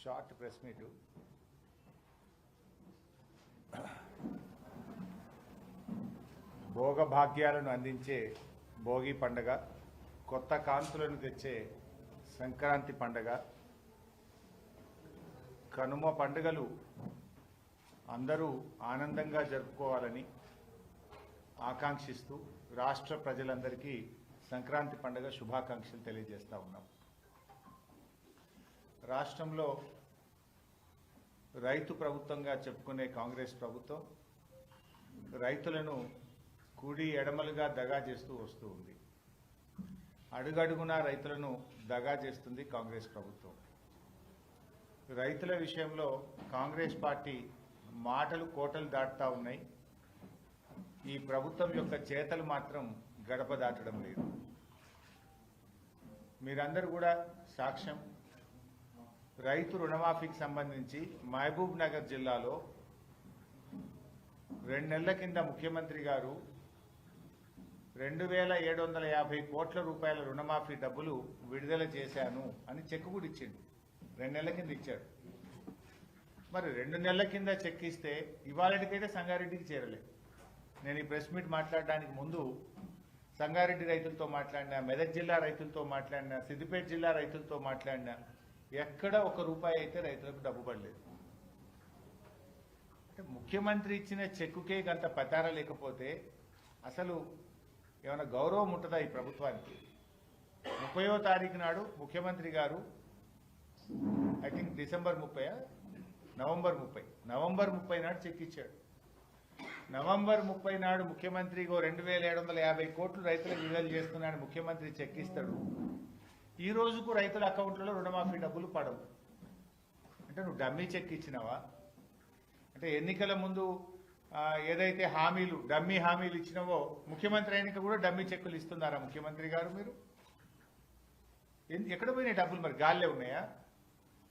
Short press meet. భోగభాగ్యాలను అందించే భోగి పండగ, కొత్త కాంతులను తెచ్చే సంక్రాంతి పండగ, కనుమ పండుగలు అందరూ ఆనందంగా జరుపుకోవాలని ఆకాంక్షిస్తూ రాష్ట్ర ప్రజలందరికీ సంక్రాంతి పండుగ శుభాకాంక్షలు తెలియజేస్తా ఉన్నాం. రాష్ట్రంలో రైతు ప్రభుత్వంగా చెప్పుకునే కాంగ్రెస్ ప్రభుత్వం రైతులను కుడి ఎడమలుగా దగా చేస్తూ వస్తూ ఉంది. అడుగడుగునా రైతులను దగా చేస్తుంది కాంగ్రెస్ ప్రభుత్వం. రైతుల విషయంలో కాంగ్రెస్ పార్టీ మాటలు కోటలు దాటుతూ ఉన్నాయి. ఈ ప్రభుత్వం యొక్క చేతలు మాత్రం గడప దాటడం లేదు. మీరందరూ కూడా సాక్ష్యం. రైతు రుణమాఫీకి సంబంధించి మహబూబ్ నగర్ జిల్లాలో 2 నెలల కింద ముఖ్యమంత్రి గారు 2750 కోట్ల రూపాయల రుణమాఫీ డబ్బులు విడుదల చేశాను అని చెక్ కూడా ఇచ్చిండు. 2 నెలల కింద ఇచ్చాడు. మరి 2 నెలల కింద చెక్ ఇస్తే ఇవాళకైతే సంగారెడ్డికి చేరలేదు. నేను ఈ ప్రెస్ మీట్ మాట్లాడడానికి ముందు సంగారెడ్డి రైతులతో మాట్లాడినా, మెదక్ జిల్లా రైతులతో మాట్లాడినా, సిద్దిపేట జిల్లా రైతులతో మాట్లాడినా, ఎక్కడ 1 రూపాయి అయితే రైతులకు డబ్బు పడలేదు. అంటే ముఖ్యమంత్రి ఇచ్చిన చెక్కుకే గంత పతార లేకపోతే అసలు ఏమైనా గౌరవం ఉంటుందా ఈ ప్రభుత్వానికి? 30వ తారీఖు నాడు ముఖ్యమంత్రి గారు, ఐ థింక్ నవంబర్ 30 నాడు చెక్ ఇచ్చాడు. నవంబర్ 30 నాడు ముఖ్యమంత్రి 2750 కోట్లు రైతులకు విడుదల చేస్తున్నాడు ముఖ్యమంత్రి చెక్ ఇస్తాడు. ఈ రోజుకు రైతుల అకౌంట్లలో రుణమాఫీ డబ్బులు పడవు. అంటే నువ్వు డమ్మీ చెక్ ఇచ్చినావా? అంటే ఎన్నికల ముందు ఏదైతే డమ్మీ హామీలు ఇచ్చినావో ముఖ్యమంత్రి అయినాక కూడా డమ్మీ చెక్కులు ఇస్తున్నారా ముఖ్యమంత్రి గారు? మీరు ఎక్కడ పోయినాయి డబ్బులు? మరి గాల్లే ఉన్నాయా?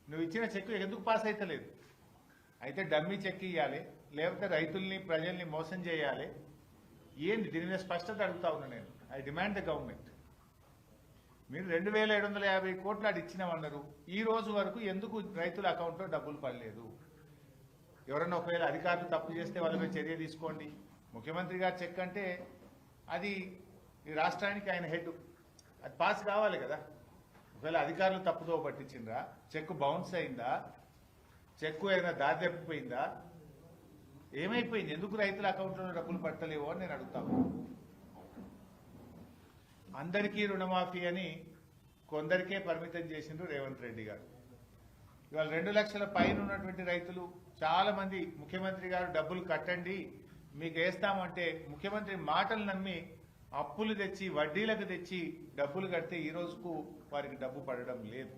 నువ్వు ఇచ్చిన చెక్కు ఎందుకు పాస్ అవుతలేదు? అయితే డమ్మీ చెక్ ఇవ్వాలి, లేకపోతే రైతుల్ని ప్రజల్ని మోసం చేయాలి. ఏంది? దీని మీద స్పష్టత అడుగుతా ఉన్నా నేను. I demand the government. మీరు 2750 కోట్లు అది ఇచ్చినామన్నారు. ఈ రోజు వరకు ఎందుకు రైతుల అకౌంట్లో డబ్బులు పడలేదు? ఎవరన్నా ఒకవేళ అధికారులు తప్పు చేస్తే వాళ్ళ మీద చర్య తీసుకోండి. ముఖ్యమంత్రి గారు చెక్ అంటే అది ఈ రాష్ట్రానికి ఆయన హెడ్, అది పాస్ కావాలి కదా. ఒకవేళ అధికారులు తప్పుదో పట్టించిండ్రా, చెక్ బౌన్స్ అయిందా, చెక్కు ఏదైనా దారి తప్పిపోయిందా, ఏమైపోయింది? ఎందుకు రైతుల అకౌంట్లో డబ్బులు పట్టలేవో అని నేను అడుగుతాను. అందరికీ రుణమాఫీ అని కొందరికే పరిమితం చేసిండ్రు రేవంత్ రెడ్డి గారు. ఇవాళ 2 లక్షల పైన ఉన్నటువంటి రైతులు చాలా మంది ముఖ్యమంత్రి గారు డబ్బులు కట్టండి మీకు వేస్తామంటే ముఖ్యమంత్రి మాటలు నమ్మి అప్పులు తెచ్చి వడ్డీలకు తెచ్చి డబ్బులు కడితే ఈ రోజుకు వారికి డబ్బు పడడం లేదు.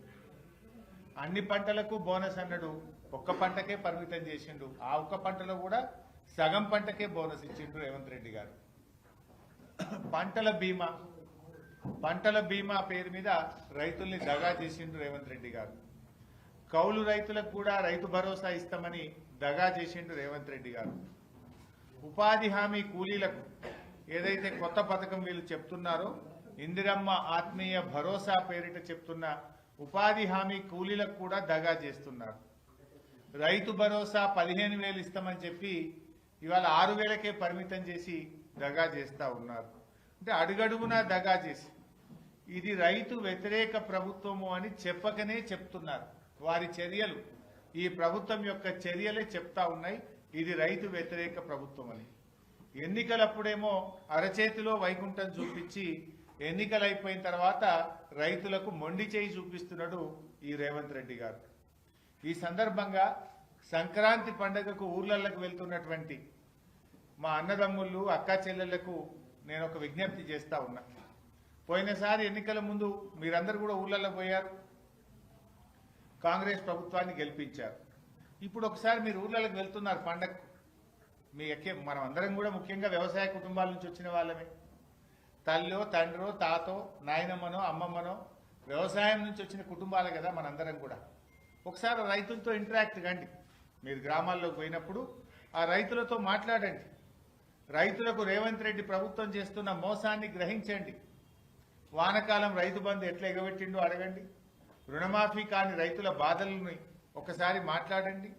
అన్ని పంటలకు బోనస్ అన్నాడు, ఒక్క పంటకే పరిమితం చేసిండు. ఆ ఒక్క పంటలో కూడా సగం పంటకే బోనస్ ఇచ్చిండు రేవంత్ రెడ్డి గారు. పంటల బీమా పేరు మీద రైతుల్ని దగా చేసిండు రేవంత్ రెడ్డి గారు. కౌలు రైతులకు కూడా రైతు భరోసా ఇస్తామని దగా చేసిండు రేవంత్ రెడ్డి గారు. ఉపాధి హామీ కూలీలకు ఏదైతే కొత్త పథకం వీళ్ళు చెప్తున్నారో, ఇందిరమ్మ ఆత్మీయ భరోసా పేరిట చెప్తున్న ఉపాధి హామీ కూలీలకు కూడా దగా చేస్తున్నారు. రైతు భరోసా 15,000 ఇస్తామని చెప్పి ఇవాళ 6,000కే పరిమితం చేసి దగా చేస్తా ఉన్నారు. అంటే అడుగడుగునా దగా చేసి ఇది రైతు వ్యతిరేక ప్రభుత్వము అని చెప్పకనే చెప్తున్నారు. వారి చర్యలు, ఈ ప్రభుత్వం యొక్క చర్యలే చెప్తా ఉన్నాయి ఇది రైతు వ్యతిరేక ప్రభుత్వం అని. ఎన్నికలప్పుడేమో అరచేతిలో వైకుంఠం చూపించి ఎన్నికలు అయిపోయిన తర్వాత రైతులకు మొండి చేయి చూపిస్తున్నాడు ఈ రేవంత్ రెడ్డి గారు. ఈ సందర్భంగా సంక్రాంతి పండుగకు ఊర్లలకు వెళ్తున్నటువంటి మా అన్నదమ్ముళ్ళు అక్కా చెల్లెళ్లకు నేను ఒక విజ్ఞప్తి చేస్తా ఉన్నా. పోయినసారి ఎన్నికల ముందు మీరందరూ కూడా ఊర్లలో పోయారు, కాంగ్రెస్ ప్రభుత్వాన్ని గెలిపించారు. ఇప్పుడు ఒకసారి మీరు ఊర్లలోకి వెళ్తున్నారు పండగకు. మనం అందరం కూడా ముఖ్యంగా వ్యవసాయ కుటుంబాల నుంచి వచ్చిన వాళ్ళమే. తల్లో తండ్రో తాతో నాయనమ్మనో అమ్మమ్మనో వ్యవసాయం నుంచి వచ్చిన కుటుంబాలే కదా మనందరం కూడా. ఒకసారి రైతులతో ఇంటరాక్ట్ కండి. మీరు గ్రామాల్లోకి పోయినప్పుడు ఆ రైతులతో మాట్లాడండి. రైతులకు రేవంత్ రెడ్డి ప్రభుత్వం చేస్తున్న మోసాన్ని గ్రహించండి. వానకాలం రైతు బంధు ఎట్లా ఎగబెట్టిండో అడగండి. రుణమాఫీ కాని రైతుల బాధలను ఒక్కసారి మాట్లాడండి.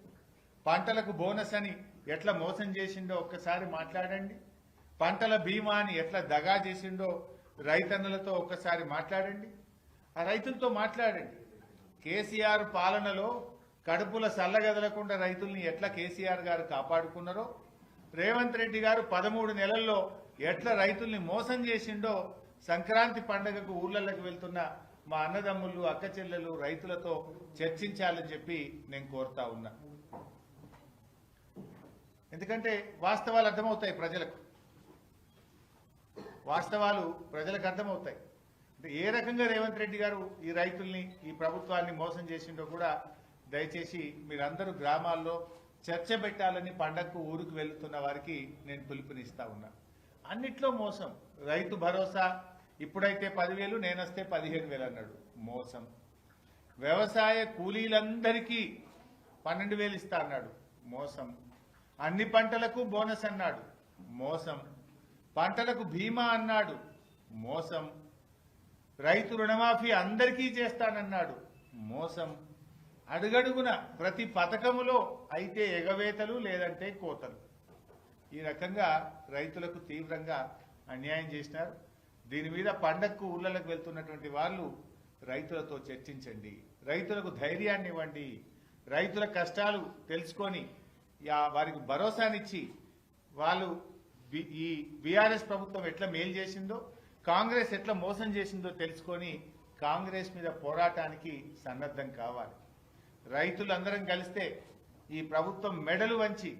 పంటలకు బోనస్ అని ఎట్లా మోసం చేసిండో ఒక్కసారి మాట్లాడండి. పంటల బీమా అని ఎట్లా దగా చేసిండో రైతన్నలతో ఒక్కసారి మాట్లాడండి. ఆ రైతులతో మాట్లాడండి. కేసీఆర్ పాలనలో కడుపుల సల్లగదలకుండా రైతుల్ని ఎట్లా కేసీఆర్ గారు కాపాడుకున్నారో, రేవంత్ రెడ్డి గారు 13 నెలల్లో ఎట్లా రైతుల్ని మోసం చేసిండో సంక్రాంతి పండుగకు ఊర్లలోకి వెళ్తున్న మా అన్నదమ్ములు అక్క చెల్లెలు రైతులతో చర్చించాలని చెప్పి నేను కోరుతా ఉన్నా. ఎందుకంటే వాస్తవాలు అర్థమవుతాయి ప్రజలకు, వాస్తవాలు ప్రజలకు అర్థమవుతాయి. అంటే ఏ రకంగా రేవంత్ రెడ్డి గారు ఈ రైతుల్ని ఈ ప్రభుత్వాన్ని మోసం చేసిండో కూడా దయచేసి మీరందరూ గ్రామాల్లో చర్చ పెట్టాలని పండగకు ఊరికి వెళ్తున్న వారికి నేను పిలుపునిస్తా ఉన్నా. అన్నిట్లో మోసం. రైతు భరోసా ఇప్పుడైతే 10,000 నేనొస్తే 15,000 అన్నాడు, మోసం. వ్యవసాయ కూలీలందరికీ 12,000 ఇస్తా అన్నాడు, మోసం. అన్ని పంటలకు బోనస్ అన్నాడు, మోసం. పంటలకు బీమా అన్నాడు, మోసం. రైతు రుణమాఫీ అందరికీ చేస్తానన్నాడు, మోసం. అడుగడుగున ప్రతి పథకములో అయితే ఎగవేతలు లేదంటే కోతలు. ఈ రకంగా రైతులకు తీవ్రంగా అన్యాయం చేసినారు. దీని మీద పండగకు ఊళ్ళకు వెళ్తున్నటువంటి వాళ్ళు రైతులతో చర్చించండి, రైతులకు ధైర్యాన్ని ఇవ్వండి, రైతుల కష్టాలు తెలుసుకొని వారికి భరోసానిచ్చి వాళ్ళు ఈ బీఆర్ఎస్ ప్రభుత్వం ఎట్లా మేలు చేసిందో, కాంగ్రెస్ ఎట్లా మోసం చేసిందో తెలుసుకొని కాంగ్రెస్ మీద పోరాటానికి సన్నద్ధం కావాలి. రైతులందరం కలిస్తే ఈ ప్రభుత్వం మెడలు వంచి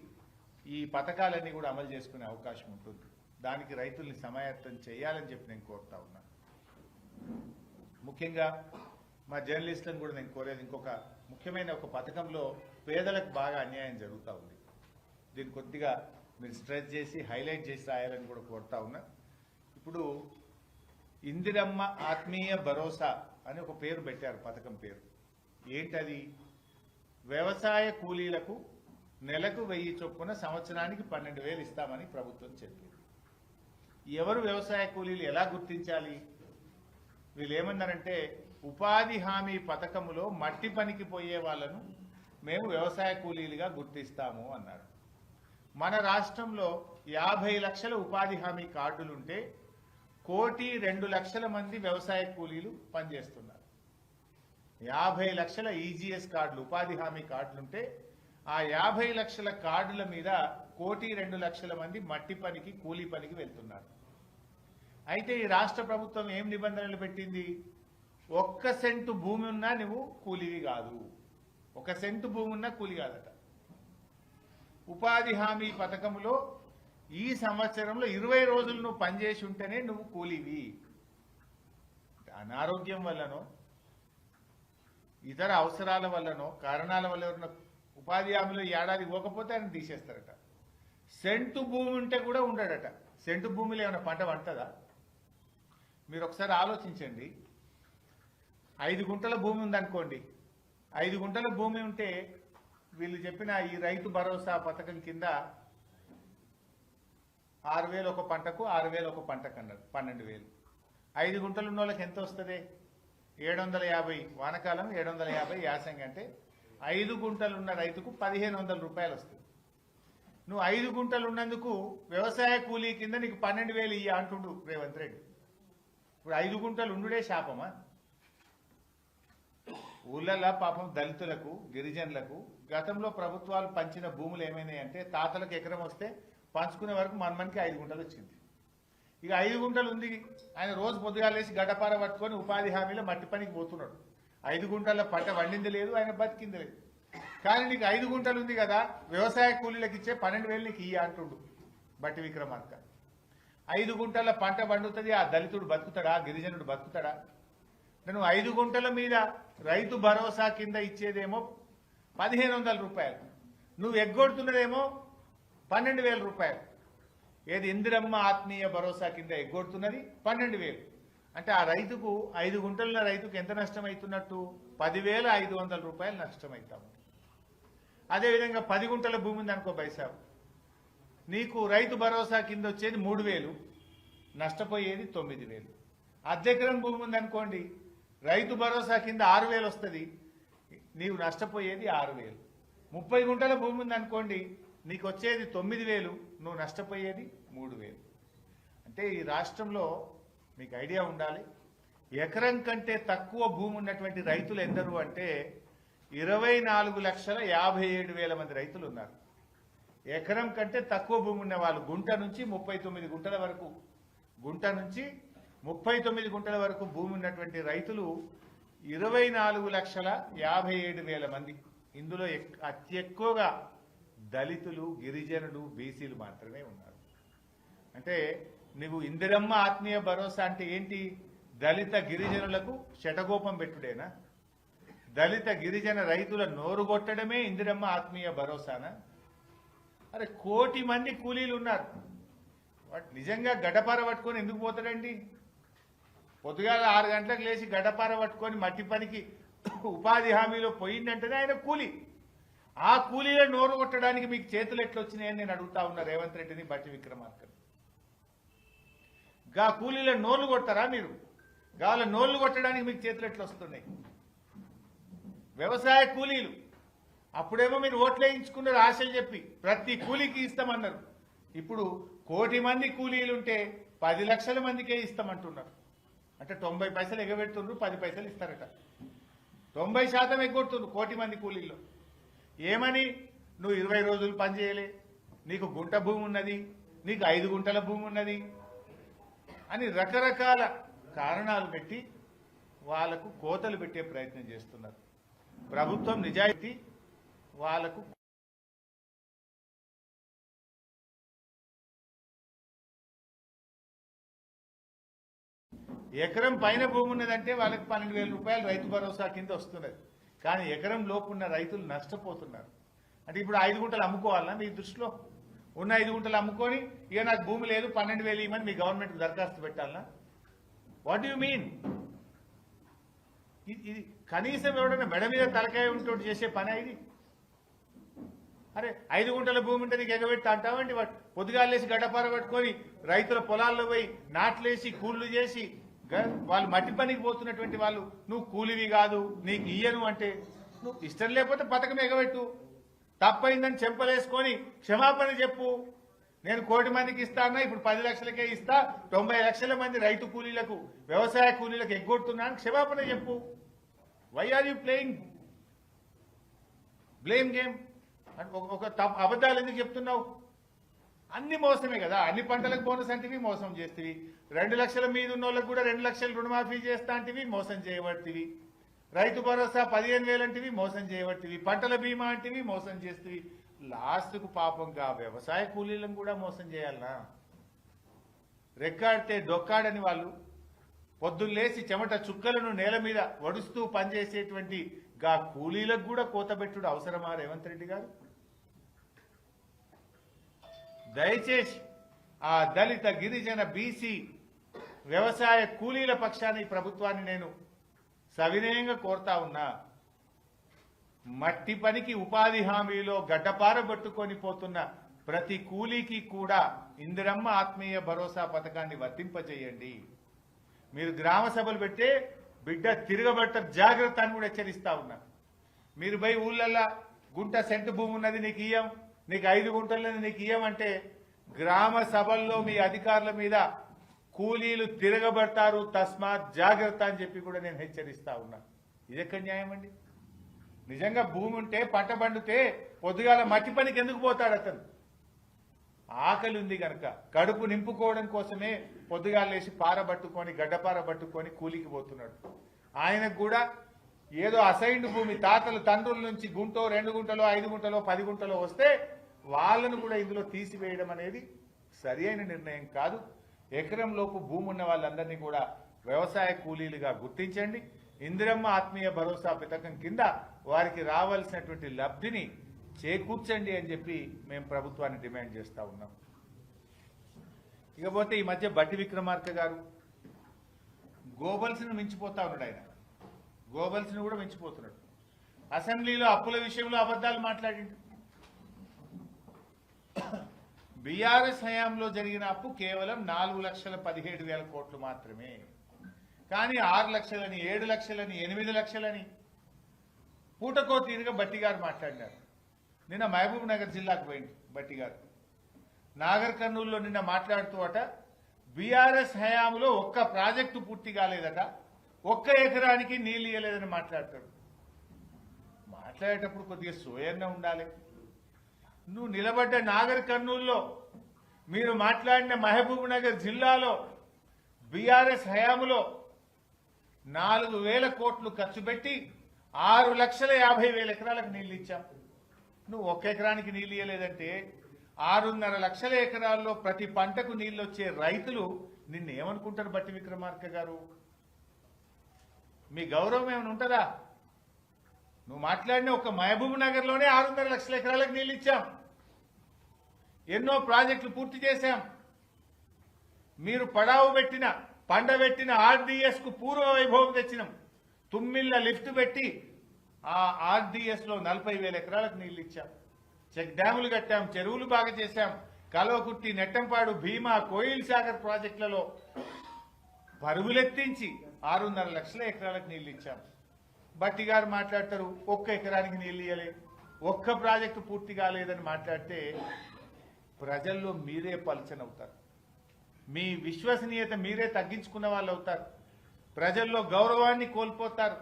ఈ పథకాలన్నీ కూడా అమలు చేసుకునే అవకాశం ఉంటుంది. దానికి రైతుల్ని సమాయత్తం చేయాలని చెప్పి నేను కోరుతా ఉన్నా. ముఖ్యంగా మా జర్నలిస్టులను కూడా నేను కోరేది, ఇంకొక ముఖ్యమైన ఒక పథకంలో పేదలకు బాగా అన్యాయం జరుగుతూ ఉంది. దీన్ని కొద్దిగా మీరు స్ట్రెస్ చేసి హైలైట్ చేసి రాయాలని కూడా కోరుతా ఉన్నా. ఇప్పుడు ఇందిరమ్మ ఆత్మీయ భరోసా అని ఒక పేరు పెట్టారు, పథకం పేరు. ఏంటది? వ్యవసాయ కూలీలకు నెలకు 1000 చొప్పున సంవత్సరానికి 12,000 ఇస్తామని ప్రభుత్వం చెప్పింది. ఎవరు వ్యవసాయ కూలీలు ఎలా గుర్తించాలి? వీళ్ళు ఏమన్నారంటే, ఉపాధి హామీ పథకములో మట్టి పనికి పోయే వాళ్ళను మేము వ్యవసాయ కూలీలుగా గుర్తిస్తాము అన్నారు. మన రాష్ట్రంలో 50 లక్షల ఉపాధి హామీ కార్డులుంటే 1,02,00,000 మంది వ్యవసాయ కూలీలు పనిచేస్తున్నారు. 50 లక్షల ఈజీఎస్ కార్డులు, ఉపాధి హామీ కార్డులుంటే ఆ 50 లక్షల కార్డుల మీద 1,02,00,000 మంది మట్టి పనికి కూలీ పనికి వెళ్తున్నారు. అయితే ఈ రాష్ట్ర ప్రభుత్వం ఏం నిబంధనలు పెట్టింది? 1 సెంటు భూమి ఉన్నా నువ్వు కూలీవి కాదు, 1 సెంటు భూమి ఉన్నా కూలీ కాదట. ఉపాధి హామీ పథకంలో ఈ సంవత్సరంలో 20 రోజులు నువ్వు పనిచేసి ఉంటేనే నువ్వు కూలీవి. అనారోగ్యం వల్లనో ఇతర అవసరాల వల్లనో కారణాల వల్ల ఎవరైనా ఉపాధి హామీలో ఏడాది పోకపోతే ఆయన తీసేస్తారట. సెంటు భూమి ఉంటే కూడా ఉండడట. సెంటు భూమిలో ఏమైనా పంట పంటదా? మీరు ఒకసారి ఆలోచించండి. 5 గుంటల భూమి ఉందనుకోండి, 5 గుంటల భూమి ఉంటే వీళ్ళు చెప్పిన ఈ రైతు భరోసా పథకం కింద 6,000 ఒక పంటకు, 6,000 ఒక పంటకు అన్నారు, 12,000. 5 గుంటలు ఉన్న వాళ్ళకి ఎంత వస్తుంది? 750 వానకాలం, 750 యాసంగి. అంటే 5 గుంటలు ఉన్న రైతుకు 1,500 రూపాయలు వస్తుంది. నువ్వు 5 గుంటలు ఉన్నందుకు వ్యవసాయ కూలీ కింద నీకు 12,000 ఇయ్య అంటుండు రేవంత్ రెడ్డి. ఇప్పుడు 5 గుంటలు ఉండుడే శాపమా? ఊళ్ళల్లో పాపం దళితులకు, గిరిజనులకు గతంలో ప్రభుత్వాలు పంచిన భూములు ఏమైనాయి అంటే, తాతలకు ఎకరం వస్తే పంచుకునే వరకు మనకి 5 గుంటలు వచ్చింది. ఇక 5 గుంటలు ఉంది, ఆయన రోజు పొద్దుగాలేసి గడ్డపార పట్టుకొని ఉపాధి హామీలో మట్టి పనికి పోతున్నాడు. 5 గుంటల పంట వండింది లేదు, ఆయన బతికింది లేదు. కానీ నీకు 5 గుంటలు ఉంది కదా, వ్యవసాయ కూలీలకు ఇచ్చే 12,000 నీకు ఇయ్య అంటుండు బట్టి విక్రమార్క. 5 గుంటల పంట పండుతుంది, ఆ దళితుడు బతుకుతాడా, గిరిజనుడు బతుకుతాడా? నువ్వు 5 గుంటల మీద రైతు భరోసా కింద ఇచ్చేదేమో 1,500 రూపాయలు, నువ్వు ఎగ్గొడుతున్నదేమో 12,000 రూపాయలు. ఏది ఇందిరమ్మ ఆత్మీయ భరోసా కింద ఎగ్గొడుతున్నది 12,000. అంటే ఆ రైతుకు 5 గుంటల రైతుకు ఎంత నష్టం అవుతున్నట్టు? 10,500 రూపాయలు నష్టమవుతాము. అదేవిధంగా 10 గుంటల భూమి ఉంది అనుకో బైసాబ్, నీకు రైతు భరోసా కింద వచ్చేది 3,000, నష్టపోయేది 9,000. అర్ధెకరం భూమి ఉంది అనుకోండి, రైతు భరోసా కింద 6,000 వస్తుంది, నీవు నష్టపోయేది 6,000. 30 గుంటల భూమి ఉందనుకోండి, నీకు వచ్చేది 9,000, నువ్వు నష్టపోయేది 3,000. అంటే ఈ రాష్ట్రంలో మీకు ఐడియా ఉండాలి, ఎకరం కంటే తక్కువ భూమి ఉన్నటువంటి రైతులు ఎందరు అంటే 24,57,000 మంది రైతులు ఉన్నారు. ఎకరం కంటే తక్కువ భూమి ఉన్న వాళ్ళు గుంట నుంచి 39 గుంటల వరకు, గుంట నుంచి 39 గుంటల వరకు భూమి ఉన్నటువంటి రైతులు 24,57,000 మంది. ఇందులో అతి ఎక్కువగా దళితులు, గిరిజనులు, బీసీలు మాత్రమే ఉన్నారు. అంటే నువ్వు ఇందిరమ్మ ఆత్మీయ భరోసా అంటే ఏంటి? దళిత గిరిజనులకు శటగోపం పెట్టుడేనా? దళిత గిరిజన రైతుల నోరు కొట్టడమే ఇందిరమ్మ ఆత్మీయ భరోసానా? అరే 1 కోటి మంది కూలీలు ఉన్నారు. వాడు నిజంగా గడ్డపార పట్టుకొని ఎందుకు పోతాడండి? పొద్దుగాల 6 గంటలకు లేచి గడ్డపార పట్టుకొని మట్టి పనికి ఉపాధి హామీలో పోయిందంటేనే ఆయన కూలీ. ఆ కూలీల నోరు కొట్టడానికి మీకు చేతులు ఎట్లొచ్చినాయని నేను అడుగుతా ఉన్నా రేవంత్ రెడ్డిని, బట్టి విక్రమార్కని. గా కూలీల నోర్లు కొడతారా మీరు? వాళ్ళ నోళ్లు కొట్టడానికి మీకు చేతులు ఎట్లా వస్తున్నాయి? వ్యవసాయ కూలీలు అప్పుడేమో మీరు ఓట్లు వేయించుకున్నారు ఆశలు చెప్పి, ప్రతి కూలీకి ఇస్తామన్నారు. ఇప్పుడు 1 కోటి మంది కూలీలుంటే 10 లక్షల మందికే ఇస్తామంటున్నారు. అంటే 90 పైసలు ఎగబెడుతుండ్రు, 10 పైసలు ఇస్తారట. 90% ఎగ్గొడుతుండ్రు 1 కోటి మంది కూలీల్లో. ఏమని? నువ్వు 20 రోజులు పనిచేయలే, నీకు గుంట భూమి ఉన్నది, నీకు 5 గుంటల భూమి ఉన్నది అని రకరకాల కారణాలు పెట్టి వాళ్లకు కోతలు పెట్టే ప్రయత్నం చేస్తున్నారు. ప్రభుత్వం నిజాయితీ వాళ్లకు ఎకరం పైన భూమి ఉన్నదంటే వాళ్ళకి 12,000 రూపాయలు రైతు భరోసా కింద వస్తున్నది. కానీ ఎకరం లోపు ఉన్న రైతులు నష్టపోతున్నారు. అంటే ఇప్పుడు 5 గుంటలు అమ్ముకోవాలన్నా మీ దృష్టిలో? ఉన్న 5 గుంటలు అమ్ముకొని ఇక నాకు భూమి లేదు 12,000 ఇవ్వమని మీ గవర్నమెంట్కి దరఖాస్తు పెట్టాలన్నా? What you mean? ఇది కనీసం ఎవడన్నా మెడ మీద తలకాయ ఉంటూ చేసే పని ఇది? అరే 5 గుంటల భూమి ఉంటే నీకు ఎగబెట్టి అంటావండి. పొద్దుగాలేసి గడ్డపార పట్టుకొని రైతుల పొలాల్లో పోయి నాట్లేసి కూళ్లు చేసి వాళ్ళు మట్టి పనికి పోతున్నటువంటి వాళ్ళు నువ్వు కూలివి కాదు నీకు ఇయ్యను అంటే, నువ్వు ఇష్టం లేకపోతే పథకం ఎగబెట్టు, తప్పైందని చెంపలేసుకొని క్షమాపణ చెప్పు. నేను 1 కోటి మందికి ఇస్తానా, ఇప్పుడు 10 లక్షలకే ఇస్తా, 90 లక్షల మంది రైతు కూలీలకు, వ్యవసాయ కూలీలకు ఎగ్గొడుతున్నాను, క్షమాపణ చెప్పు. Why are you playing blame game? ఒక అబద్ధాలు ఎందుకు చెప్తున్నావు? అన్ని మోసమే కదా. అన్ని పంటలకు బోనస్ అంటివి మోసం చేస్తేవి, 2 లక్షల మీద ఉన్న వాళ్ళకు కూడా 2 లక్షలు రుణమాఫీ చేస్తా అంటివి మోసం చేయబడితివి, రైతు భరోసా 15,000 అంటివి మోసం చేయబడితివి, పంటల బీమా అంటివి మోసం చేస్తేవి. లాస్ట్కు పాపంగా వ్యవసాయ కూలీలను కూడా మోసం చేయాలనా? రెక్కాడితే డొక్కాడని వాళ్ళు పొద్దున్నేసి చెమట చుక్కలను నేల మీద వడుస్తూ పనిచేసేటువంటి గా కూలీలకు కూడా కోతబెట్టుడు అవసరమా రేవంత్ రెడ్డి గారు? దయచేసి ఆ దళిత, గిరిజన, బీసీ వ్యవసాయ కూలీల పక్షాన్ని ప్రభుత్వాన్ని నేను సవినయంగా కోరుతా ఉన్నా. మట్టి పనికి ఉపాధి హామీలో గడ్డపార పట్టుకొని పోతున్న ప్రతి కూలీకి కూడా ఇందిరమ్మ ఆత్మీయ భరోసా పథకాన్ని వర్తింపజేయండి. మీరు గ్రామ సభలు పెట్టే బిడ్డ తిరగబడతారు, జాగ్రత్త అని కూడా హెచ్చరిస్తా ఉన్నా. మీరు పోయి ఊళ్ళల్లా గుంట సెంటు భూమి ఉన్నది నీకు ఇయ్యం, నీకు 5 గుంటలది నీకు ఇయ్యమంటే గ్రామ సభల్లో మీ అధికారుల మీద కూలీలు తిరగబడతారు, తస్మాత్ జాగ్రత్త అని చెప్పి కూడా నేను హెచ్చరిస్తా ఉన్నా. ఇది ఎక్కడ న్యాయం అండి? నిజంగా భూమి ఉంటే పంట పండితే పొద్దుగాల మట్టి పనికి ఎందుకు పోతాడు అతను? ఆకలి ఉంది కనుక కడుపు నింపుకోవడం కోసమే పొద్దుగాల లేచి పారబట్టుకొని గడ్డపార పట్టుకొని కూలికి పోతున్నాడు. ఆయనకు కూడా ఏదో అసైన్డ్ భూమి తాతలు తండ్రుల నుంచి గుంటో 2 గుంటలో 5 గుంటలో 10 గుంటలో వస్తే వాళ్ళను కూడా ఇందులో తీసివేయడం అనేది సరి అయిన నిర్ణయం కాదు. ఎకరం లోపు భూమి ఉన్న వాళ్ళందరినీ కూడా వ్యవసాయ కూలీలుగా గుర్తించండి. ఇందిరమ్మ ఆత్మీయ భరోసా పథకం కింద వారికి రావాల్సినటువంటి లబ్ధిని చేకూర్చండి అని చెప్పి మేము ప్రభుత్వాన్ని డిమాండ్ చేస్తా ఉన్నాం. ఇకపోతే ఈ మధ్య బట్టి విక్రమార్క గారు గోబల్స్ను మించిపోతా ఉన్నాడు. ఆయన గోబల్స్ను కూడా మించిపోతున్నాడు. అసెంబ్లీలో అప్పుల విషయంలో అబద్ధాలు మాట్లాడిండు. బీఆర్ఎస్ హయాంలో జరిగిన అప్పు కేవలం 4,17,000 కోట్లు మాత్రమే. కానీ 6 లక్షలని, 7 లక్షలని, 8 లక్షలని పూటకో తీరుగా బట్టి గారు మాట్లాడినారు. నిన్న మహబూబ్ నగర్ జిల్లాకు పోయింది బట్టి గారు. నాగర్ కర్నూలులో నిన్న మాట్లాడుతూ అట బీఆర్ఎస్ హయాంలో ఒక్క ప్రాజెక్టు పూర్తి కాలేదట, ఒక్క ఎకరానికి నీళ్ళు ఇయ్యలేదని మాట్లాడతాడు. మాట్లాడేటప్పుడు కొద్దిగా సోయన్న ఉండాలి. నువ్వు నిలబడ్డ నాగర్ కర్నూలులో, మీరు మాట్లాడిన మహబూబ్ నగర్ జిల్లాలో బీఆర్ఎస్ హయాంలో 4,000 కోట్లు ఖర్చు పెట్టి 6,50,000 ఎకరాలకు నీళ్లు ఇచ్చాం. నువ్వు ఒక్క ఎకరానికి నీళ్ళు ఇయ్యలేదంటే 6.5 లక్షల ఎకరాల్లో ప్రతి పంటకు నీళ్ళు వచ్చే రైతులు నిన్ను ఏమనుకుంటారు? బట్టి విక్రమార్క గారు, మీ గౌరవం ఏమైనా ఉంటుందా? నువ్వు మాట్లాడిన ఒక మహబూబ్ నగర్ లోనే 6.5 లక్షల ఎకరాలకు నీళ్ళు ఇచ్చాం, ఎన్నో ప్రాజెక్టులు పూర్తి చేశాం. మీరు పడావు పెట్టిన పండబెట్టిన ఆర్డీఎస్ కు పూర్వ వైభవం తెచ్చినాం. తుమ్మిళ్ళ లిఫ్ట్ పెట్టి ఆ ఆర్డీఎస్ లో 40,000 ఎకరాలకు నీళ్లు ఇచ్చాం. చెక్ డ్యాములు కట్టాం, చెరువులు బాగా చేశాం. కలవకుర్తి, నెట్టంపాడు, భీమా, కోయిల్ సాగర్ ప్రాజెక్టులలో పరుగులెత్తించి 6.5 లక్షల ఎకరాలకు నీళ్లు ఇచ్చాం. బట్టి గారు మాట్లాడతారు ఒక్క ఎకరానికి నీళ్లు ఇయ్యలే, ఒక్క ప్రాజెక్టు పూర్తి కాలేదని మాట్లాడితే ప్రజల్లో మీరే పలచనవుతారు. మీ విశ్వసనీయత మీరే తగ్గించుకున్న వాళ్ళు అవుతారు. ప్రజల్లో గౌరవాన్ని కోల్పోతారు.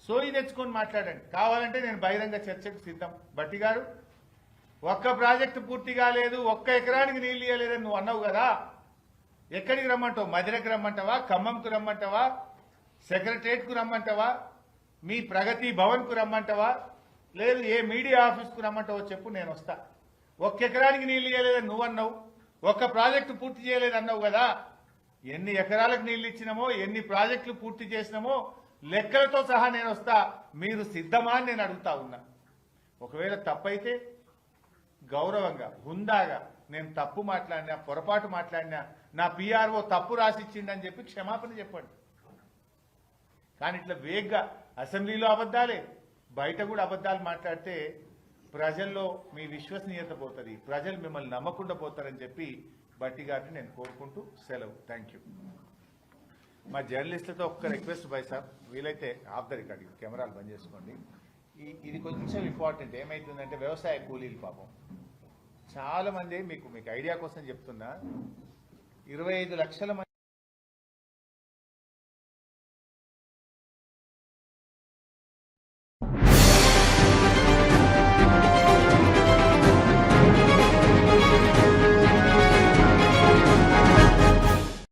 సోయి తెచ్చుకొని మాట్లాడండి. కావాలంటే నేను బహిరంగ చర్చకు సిద్ధం. బట్టి గారు, ఒక్క ప్రాజెక్టు పూర్తి కాలేదు, ఒక్క ఎకరానికి నీళ్ళు ఇయ్యలేదని నువ్వు అన్నావు కదా, ఎక్కడికి రమ్మంటావు? మధిరకు రమ్మంటావా? ఖమ్మంకు రమ్మంటావా? సెక్రటరేట్కు రమ్మంటావా? మీ ప్రగతి భవన్కు రమ్మంటావా? లేదు ఏ మీడియా ఆఫీస్కు రమ్మంటావో చెప్పు, నేను వస్తా. ఒక్క ఎకరానికి నీళ్ళు ఇయ్యలేదని నువ్వు అన్నావు, ఒక్క ప్రాజెక్టు పూర్తి చేయలేదు అన్నావు కదా. ఎన్ని ఎకరాలకు నీళ్ళు ఇచ్చినామో, ఎన్ని ప్రాజెక్టులు పూర్తి చేసినామో లెక్కలతో సహా నేను వస్తా. మీరు సిద్ధమా అని నేను అడుగుతా ఉన్నా. ఒకవేళ తప్పైతే గౌరవంగా, హుందాగా, నేను తప్పు మాట్లాడినా, పొరపాటు మాట్లాడినా, నా పిఆర్ఓ తప్పు రాసిచ్చిండని చెప్పి క్షమాపణ చెప్పండి. కానీ ఇట్లా వేగ్గా అసెంబ్లీలో అబద్ధాలే, బయట కూడా అబద్ధాలు మాట్లాడితే ప్రజల్లో మీ విశ్వసనీయత పోతుంది, ప్రజలు మిమ్మల్ని నమ్మకుండా పోతారని చెప్పి బట్టి గారిని నేను కోరుకుంటూ సెలవు. Thank you. మా జర్నలిస్టులతో ఒక్క రిక్వెస్ట్ బాయ్ సార్, వీలైతే ఆఫ్ ద రికార్డింగ్ కెమెరాలు బంద్ చేసుకోండి. ఇది కొంచెం ఇంపార్టెంట్. ఏమైతుందంటే వ్యవసాయ కూలీలు పాపం చాలా మంది, మీకు ఐడియా కోసం చెప్తున్నా, 25 లక్షల మంది